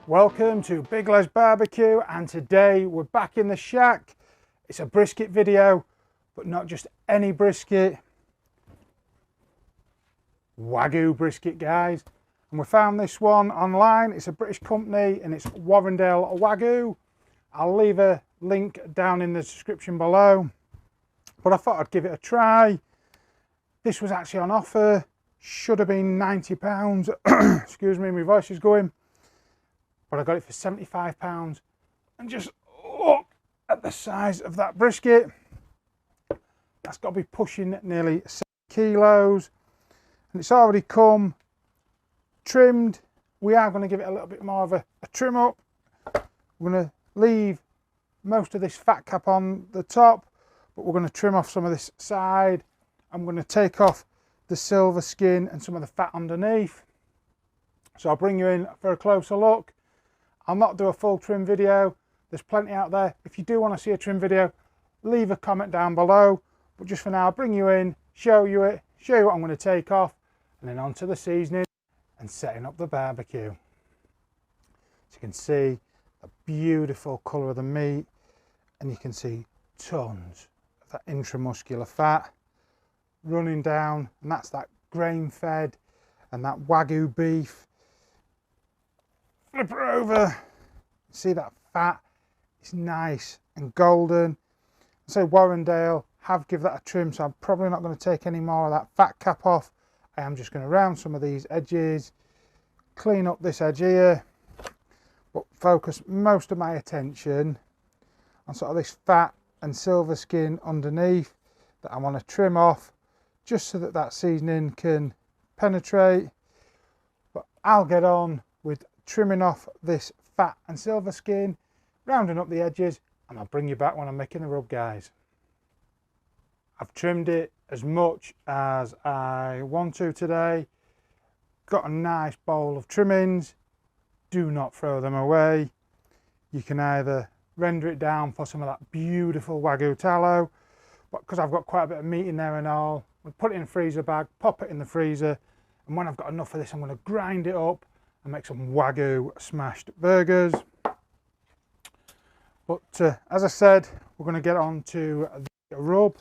Welcome to Big Les Barbecue, and today we're back in the shack. It's a brisket video, but not just any brisket. Wagyu brisket, guys. And we found this one online. It's a British company and it's Warrendale WAGYU. I'll leave a link down in the description below. But I thought I'd give it a try. This was actually on offer. Should have been £90. Excuse me, my voice is going. But I got it for £75, and just look at the size of that brisket. That's got to be pushing nearly 7 kilos, and it's already come trimmed. We are going to give it a little bit more of a trim up. We're going to leave most of this fat cap on the top, but we're going to trim off some of this side. I'm going to take off the silver skin and some of the fat underneath. So I'll bring you in for a closer look. I'll not do a full trim video. There's plenty out there. If you do want to see a trim video, leave a comment down below. But just for now, I'll bring you in, show you what I'm going to take off, and then on to the seasoning and setting up the barbecue. So you can see the beautiful colour of the meat, and you can see tons of that intramuscular fat running down, and that's that grain fed and that Wagyu beef. Flip her over, see that fat, it's nice and golden. So Warrendale have give that a trim, so I'm probably not going to take any more of that fat cap off. I am just going to round some of these edges, clean up this edge here, but focus most of my attention on sort of this fat and silver skin underneath that I want to trim off, just so that that seasoning can penetrate. But I'll get on with trimming off this fat and silver skin, rounding up the edges, and I'll bring you back when I'm making the rub, guys. I've trimmed it as much as I want to today. Got a nice bowl of trimmings. Do not throw them away. You can either render it down for some of that beautiful Wagyu tallow, but because I've got quite a bit of meat in there and all, I'll put it in a freezer bag, pop it in the freezer, and when I've got enough of this, I'm going to grind it up and make some Wagyu smashed burgers. But as I said, we're going to get on to the rub.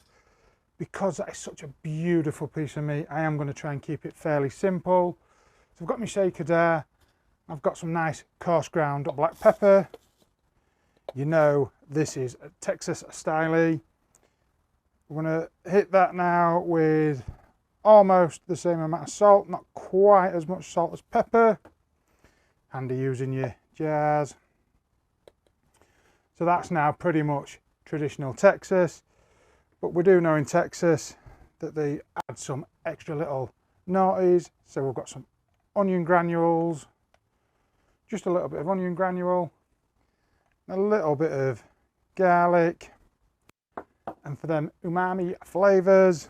Because that is such a beautiful piece of meat, I am going to try and keep it fairly simple. So I've got my shaker there. I've got some nice coarse ground black pepper. You know this is a Texas style. We're going to hit that now with almost the same amount of salt, not quite as much salt as pepper. Handy using your jars. So that's now pretty much traditional Texas, but we do know in Texas that they add some extra little naughties. So we've got some onion granules, just a little bit of onion granule, a little bit of garlic, and for them umami flavors,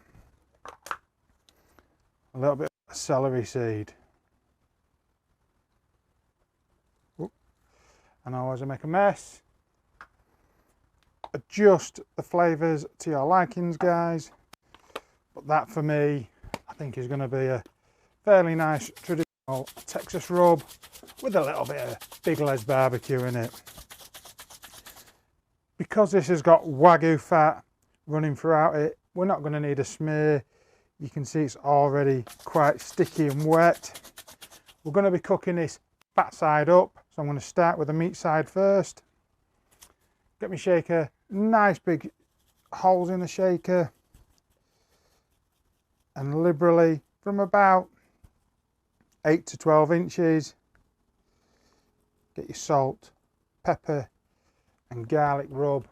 a little bit of celery seed. And always I make a mess. Adjust the flavors to your likings, guys. But that for me, I think is going to be a fairly nice traditional Texas rub with a little bit of Big Les barbecue in it. Because this has got Wagyu fat running throughout it, we're not going to need a smear. You can see it's already quite sticky and wet. We're going to be cooking this fat side up, so I'm going to start with the meat side first. Get my shaker, nice big holes in the shaker, and liberally from about 8 to 12 inches, get your salt, pepper and garlic rub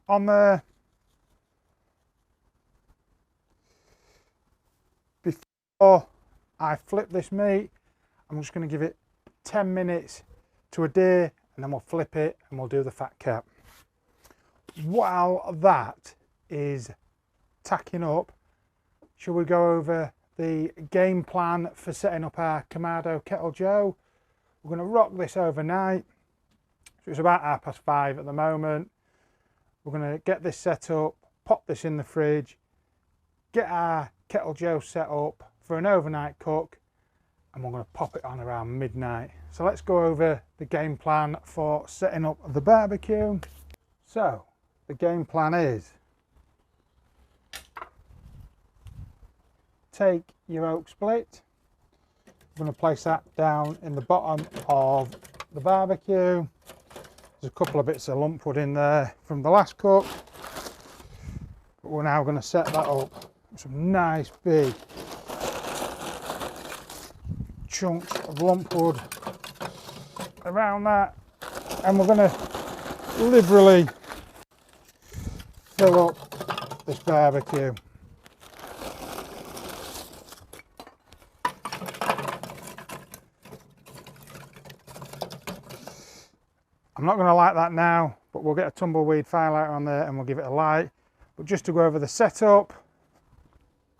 on there. Before I flip this meat, I'm just going to give it 10 minutes to a day, and then we'll flip it and we'll do the fat cap. While that is tacking up, shall we go over the game plan for setting up our KAMADO Kettle Joe? We're going to rock this overnight. So it's about 5:30 at the moment. We're going to get this set up, pop this in the fridge, get our Kettle Joe set up for an overnight cook, and we're going to pop it on around midnight. So let's go over the game plan for setting up the barbecue. So the game plan is take your oak split. I'm going to place that down in the bottom of the barbecue. There's a couple of bits of lump wood in there from the last cook, but we're now going to set that up with some nice big chunks of lump wood around that, and we're going to liberally fill up this barbecue. I'm not going to light that now, but we'll get a tumbleweed firelighter on there and we'll give it a light. But just to go over the setup,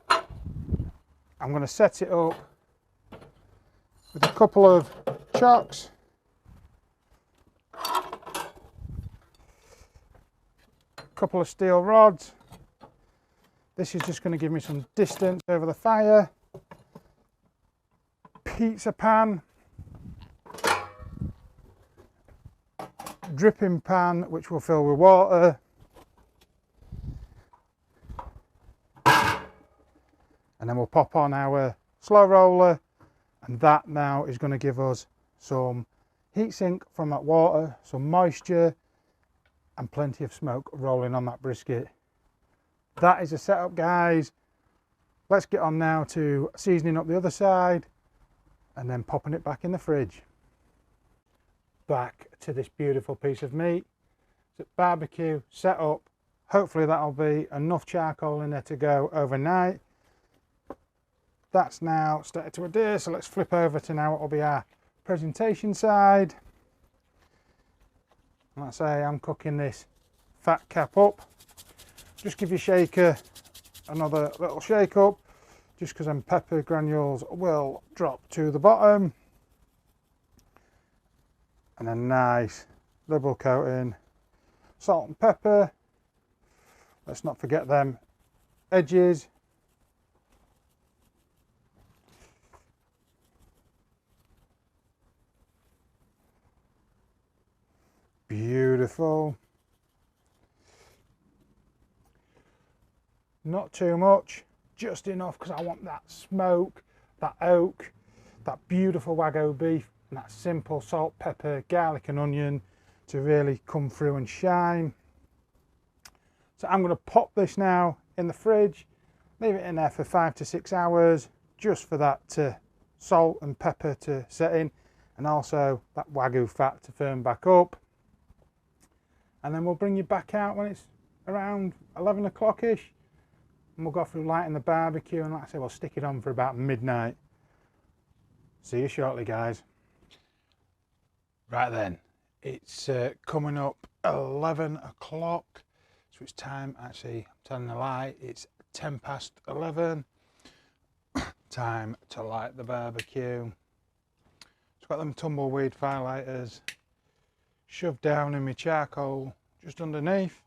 I'm going to set it up with a couple of chocks, a couple of steel rods. This is just going to give me some distance over the fire. Pizza pan, dripping pan which we'll fill with water, and then we'll pop on our slow roller, and that now is going to give us some heat sink from that water, some moisture and plenty of smoke rolling on that brisket. That is the setup, guys. Let's get on now to seasoning up the other side and then popping it back in the fridge. Back to this beautiful piece of meat. So barbecue set up. Hopefully that'll be enough charcoal in there to go overnight. That's now started to adhere, so let's flip over to now what will be our presentation side. Like I say, I'm cooking this fat cap up. Just give your shaker another little shake up, just because them pepper granules will drop to the bottom. And a nice liberal coating, salt and pepper. Let's not forget them edges. Beautiful. Not too much, just enough because I want that smoke, that oak, that beautiful Wagyu beef, and that simple salt, pepper, garlic and onion to really come through and shine. So I'm going to pop this now in the fridge, leave it in there for 5 to 6 hours, just for that salt and pepper to set in, and also that Wagyu fat to firm back up. And then we'll bring you back out when it's around 11 o'clock-ish, and we'll go through lighting the barbecue, and like I say, we'll stick it on for about midnight. See you shortly, guys. Right then, it's coming up 11 o'clock, so it's time, actually, I'm telling a lie, it's 10 past 11. Time to light the barbecue. It's got them tumbleweed firelighters shoved down in my charcoal just underneath,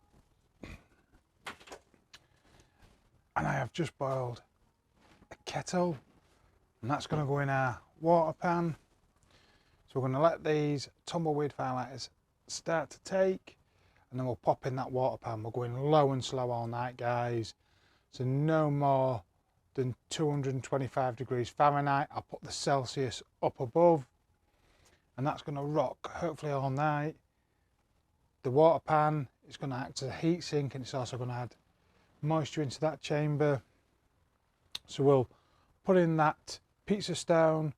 and I have just boiled a kettle, and that's going to go in our water pan. So we're going to let these tumbleweed firelighters start to take, and then we'll pop in that water pan. We're going low and slow all night, guys, so no more than 225 degrees Fahrenheit. I'll put the Celsius up above, and that's going to rock hopefully all night. The water pan is going to act as a heat sink, and it's also going to add moisture into that chamber. So we'll put in that pizza stone,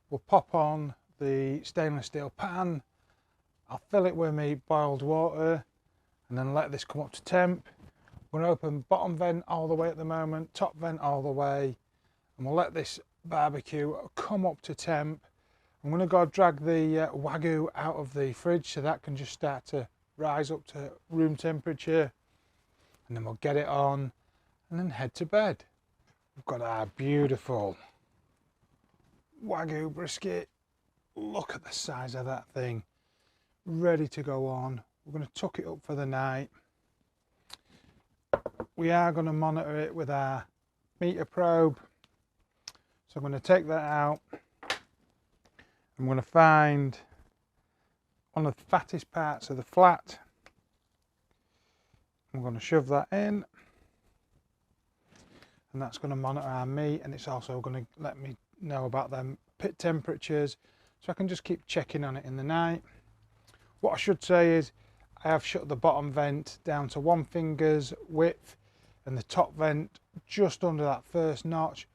we'll pop on the stainless steel pan, I'll fill it with my boiled water, and then let this come up to temp. We're going to open bottom vent all the way at the moment, top vent all the way, and we'll let this barbecue come up to temp. I'm going to go drag the Wagyu out of the fridge so that can just start to rise up to room temperature, and then we'll get it on and then head to bed. We've got our beautiful Wagyu brisket. Look at the size of that thing, ready to go on. We're going to tuck it up for the night. We are going to monitor it with our meter probe, so I'm going to take that out, I'm going to find one of the fattest parts of the flat. I'm going to shove that in, and that's going to monitor our meat, and it's also going to let me know about them pit temperatures, so I can just keep checking on it in the night. What I should say is I have shut the bottom vent down to 1 finger's width and the top vent just under that first notch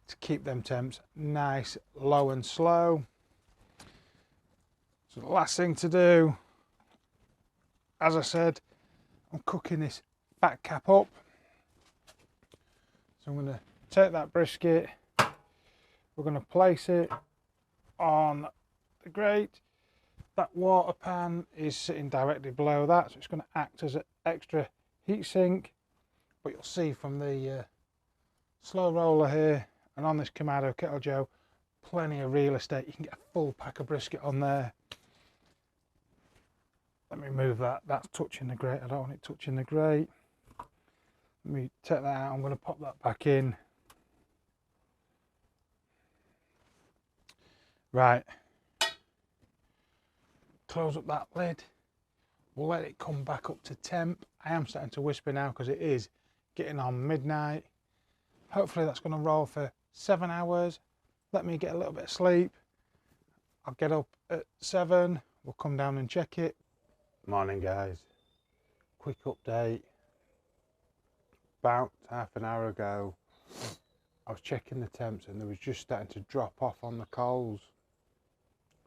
to keep them temps nice, low and slow. So the last thing to do, as I said, I'm cooking this back cap up. So I'm going to take that brisket, we're going to place it on the grate. That water pan is sitting directly below that, so it's going to act as an extra heat sink. But you'll see from the slow roller here and on this KAMADO Kettle Joe, plenty of real estate. You can get a full pack of brisket on there. Let me move that, that's touching the grate, I don't want it touching the grate. Let me take that out, I'm going to pop that back in. Right, close up that lid, we'll let it come back up to temp. I am starting to whisper now because it is getting on midnight. Hopefully that's going to roll for 7 hours, let me get a little bit of sleep. I'll get up at 7, we'll come down and check it. Morning guys, quick update. About half an hour ago I was checking the temps and they was just starting to drop off on the coals.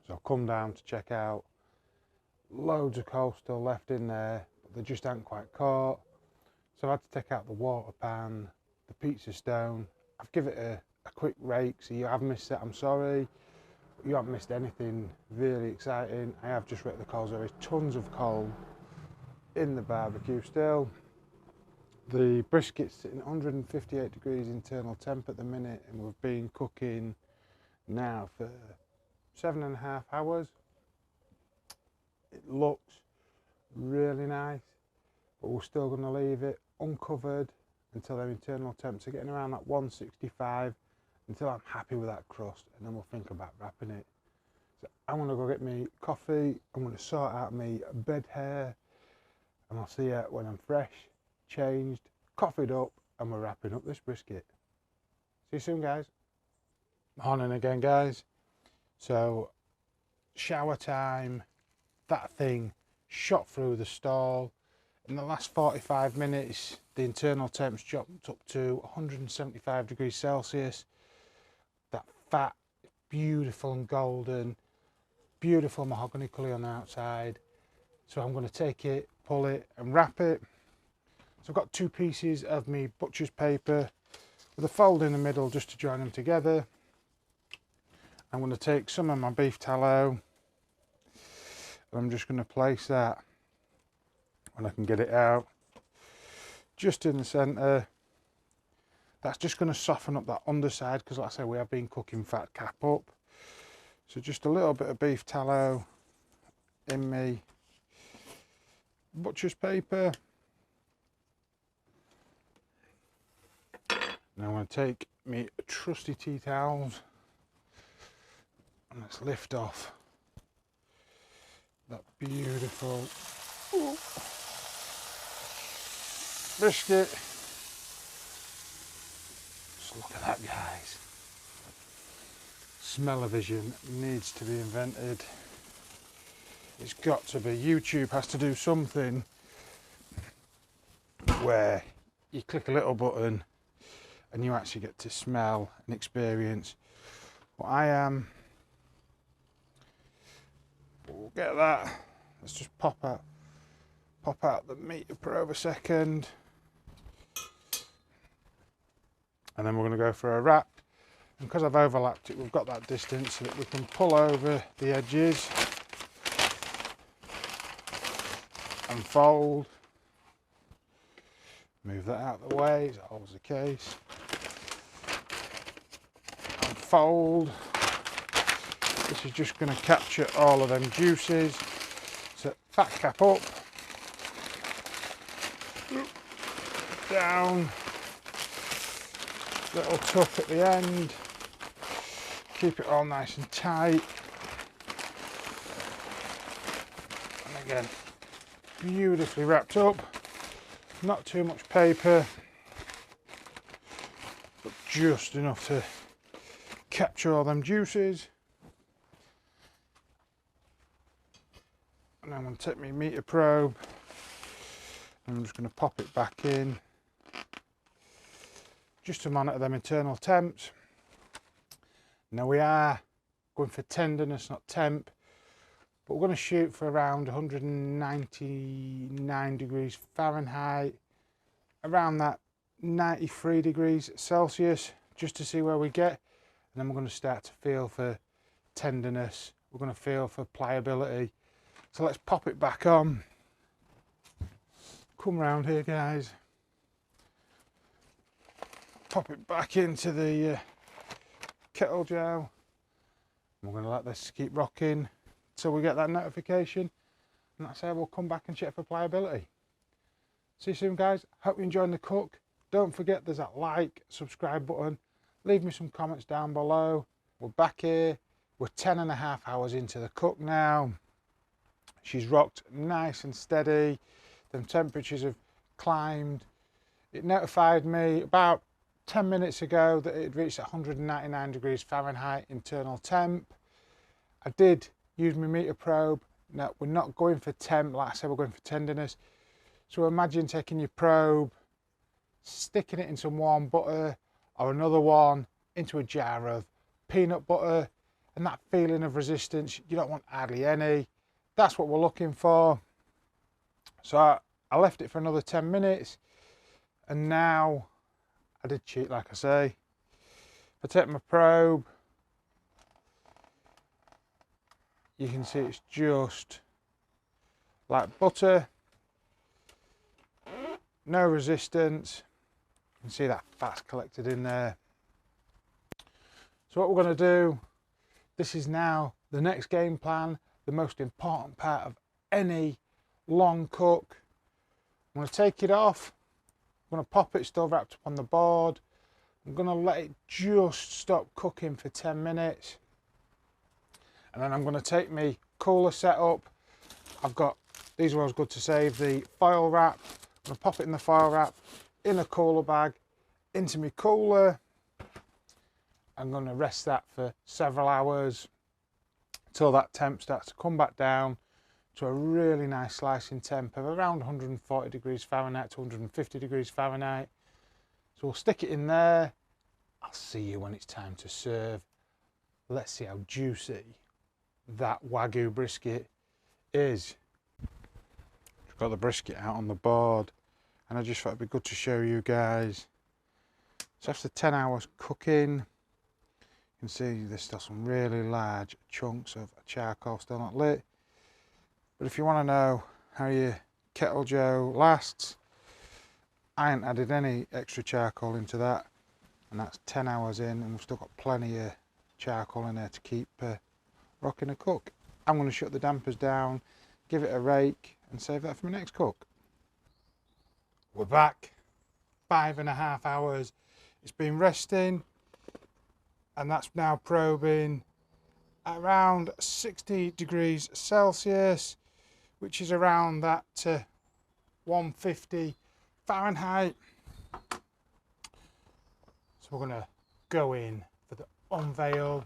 So I'll come down to check out. Loads of coal still left in there, but they just aren't quite caught. So I had to take out the water pan, the pizza stone. I've given it a quick rake, so you have missed it, I'm sorry. You haven't missed anything really exciting. I have just raked the coals. There is tons of coal in the barbecue still. The brisket's sitting 158 degrees internal temp at the minute, and we've been cooking now for 7.5 hours. It looks really nice, but we're still going to leave it uncovered until their internal temps are getting around that 165, until I'm happy with that crust, and then we'll think about wrapping it. So I'm going to go get me coffee, I'm going to sort out me bed hair, and I'll see you when I'm fresh, changed, coffeeed up, and we're wrapping up this brisket. See you soon guys. Morning again guys. So shower time, that thing shot through the stall. In the last 45 minutes the internal temps jumped up to 175 degrees Celsius. That fat, beautiful and golden, beautiful mahogany colour on the outside. So I'm going to take it, pull it and wrap it. So I've got 2 pieces of me butcher's paper with a fold in the middle just to join them together. I'm going to take some of my beef tallow and I'm just going to place that, when I can get it out, just in the centre. That's just going to soften up that underside because, like I say, we have been cooking fat cap up. So just a little bit of beef tallow in me butcher's paper. Now I'm going to take me trusty tea towels and let's lift off that beautiful brisket. Just look at that guys. Smell-o-vision needs to be invented. It's got to be. YouTube has to do something where you click a little button and you actually get to smell and experience what I am. We'll get that. Let's just pop out the meter per over second, and then we're going to go for a wrap. And because I've overlapped it, we've got that distance so that we can pull over the edges and fold. Move that out of the way, is always the case. And fold. This is just going to capture all of them juices. So fat cap up, down, little tuck at the end, keep it all nice and tight. Again, beautifully wrapped up, not too much paper, but just enough to capture all them juices. And I'm going to take my meter probe and I'm just going to pop it back in just to monitor them internal temps. Now we are going for tenderness, not temp, but we're going to shoot for around 199 degrees Fahrenheit, around that 93 degrees Celsius, just to see where we get. And then we're going to start to feel for tenderness, we're going to feel for pliability. So let's pop it back on. Come round here, guys. Pop it back into the kettle joe. We're going to let this keep rocking until we get that notification. And that's how we'll come back and check for pliability. See you soon, guys. Hope you're enjoying the cook. Don't forget there's that like, subscribe button. Leave me some comments down below. We're back here. We're 10.5 hours into the cook now. She's rocked nice and steady. The temperatures have climbed. It notified me about 10 minutes ago that it had reached 199 degrees Fahrenheit internal temp. I did use my meter probe. Now, we're not going for temp, like I said, we're going for tenderness. So imagine taking your probe, sticking it in some warm butter or another one into a jar of peanut butter, and that feeling of resistance, you don't want hardly any. That's what we're looking for. So I left it for another 10 minutes, and now I did cheat, like I say. If I take my probe, you can see it's just like butter, no resistance. You can see that fat's collected in there. So what we're going to do, this is now the next game plan, the most important part of any long cook. I'm going to take it off. I'm going to pop it still wrapped up on the board. I'm going to let it just stop cooking for 10 minutes. And then I'm going to take my cooler set up. I've got, these are always good to save, the foil wrap. I'm going to pop it in the foil wrap, in a cooler bag, into my cooler. I'm going to rest that for several hours until that temp starts to come back down to a really nice slicing temp of around 140 degrees Fahrenheit to 150 degrees Fahrenheit. So we'll stick it in there. I'll see you when it's time to serve. Let's see how juicy that Wagyu brisket is. I've got the brisket out on the board, and I just thought it'd be good to show you guys. So after 10 hours cooking, you can see there's still some really large chunks of charcoal still not lit. But if you want to know how your kettle joe lasts, I ain't added any extra charcoal into that, and that's 10 hours in, and we've still got plenty of charcoal in there to keep rocking a cook. I'm going to shut the dampers down, give it a rake, and save that for my next cook. We're back, 5.5 hours. It's been resting, and that's now probing at around 60 degrees Celsius, which is around that 150 Fahrenheit. So we're going to go in for the unveil.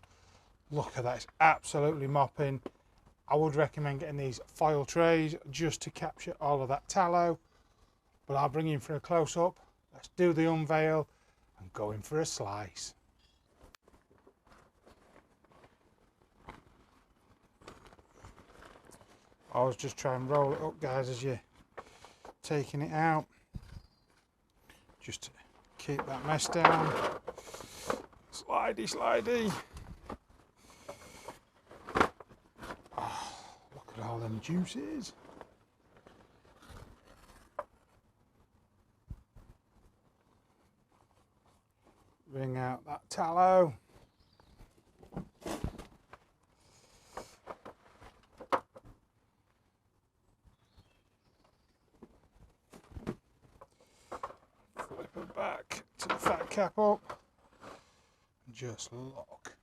Look at that, it's absolutely mopping. I would recommend getting these foil trays just to capture all of that tallow, but I'll bring you in for a close-up. Let's do the unveil and go in for a slice. I always just try and roll it up, guys, as you're taking it out, just to keep that mess down. Slidey, slidey. Oh, look at all them juices. Wring out that tallow. Flip it back to the fat cap up. Just look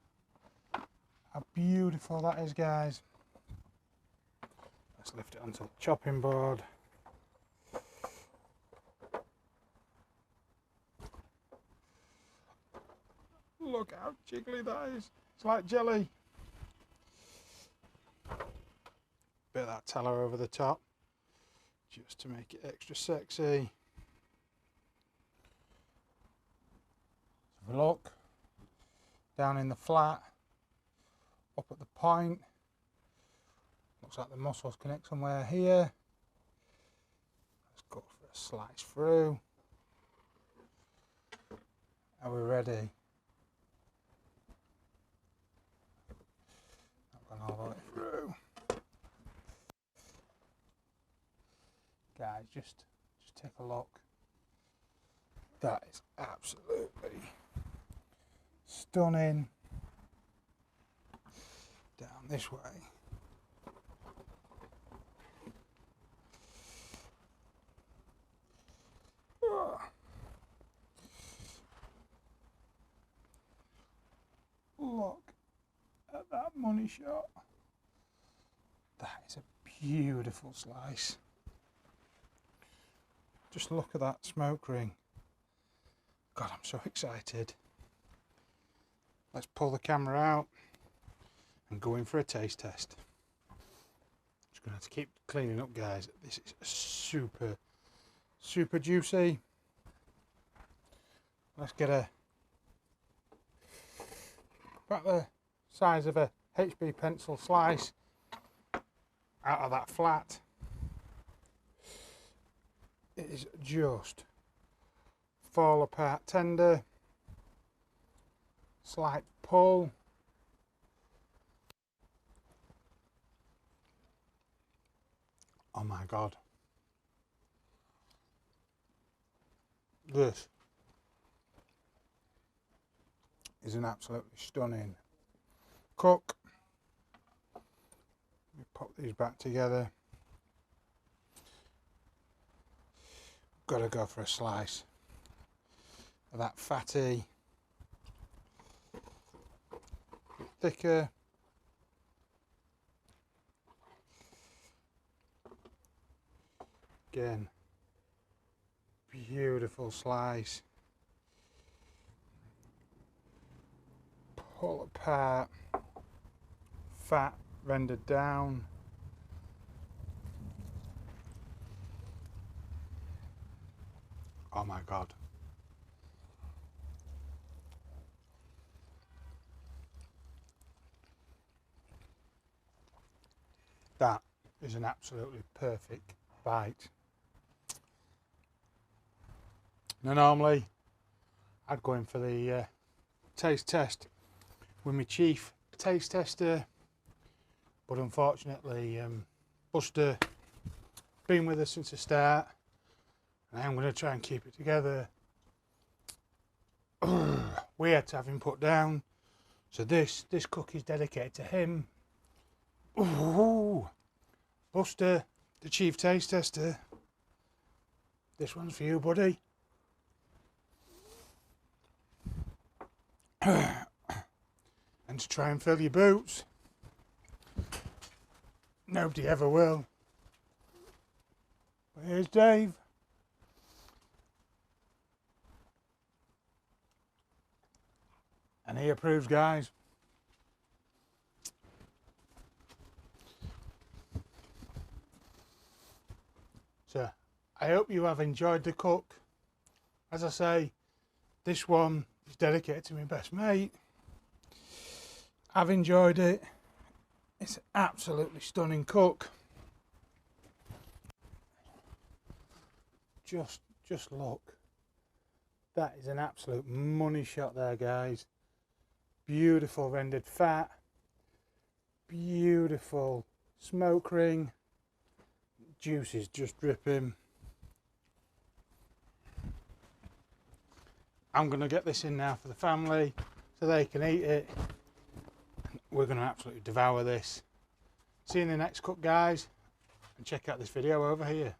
how beautiful that is, guys. Let's lift it onto the chopping board. Look how jiggly that is. It's like jelly. Bit of that tallow over the top, just to make it extra sexy. Have a look. Down in the flat, up at the point. Looks like the muscles connect somewhere here. Let's go for a slice through. Are we ready? Not gone all the way through. Guys, just take a look. That is absolutely stunning. Down this way. Look at that money shot. That is a beautiful slice. Just look at that smoke ring. God, I'm so excited. Let's pull the camera out and go in for a taste test. Just gonna have to keep cleaning up, guys. This is super juicy. Let's get about the size of a HB pencil slice out of that flat. It is just fall apart tender, slight pull. Oh my God. This is an absolutely stunning cook. Let me pop these back together. Got to go for a slice of that fatty, thicker. Again, beautiful slice. Pull apart, fat rendered down. Oh my God. That is an absolutely perfect bite. Now normally I'd go in for the taste test with my chief taste tester, but unfortunately Buster been with us since the start, and I'm going to try and keep it together. We had to have him put down, so this cook is dedicated to him. Ooh, Buster, the chief taste tester, this one's for you, buddy. And to try and fill your boots. Nobody ever will. But here's Dave. And he approves, guys. So I hope you have enjoyed the cook. As I say, this one is dedicated to my best mate. I've enjoyed it. It's an absolutely stunning cook. Just look. That is an absolute money shot there, guys. Beautiful rendered fat. Beautiful smoke ring. Juice is just dripping. I'm going to get this in now for the family so they can eat it. We're going to absolutely devour this. See you in the next cook, guys, and check out this video over here.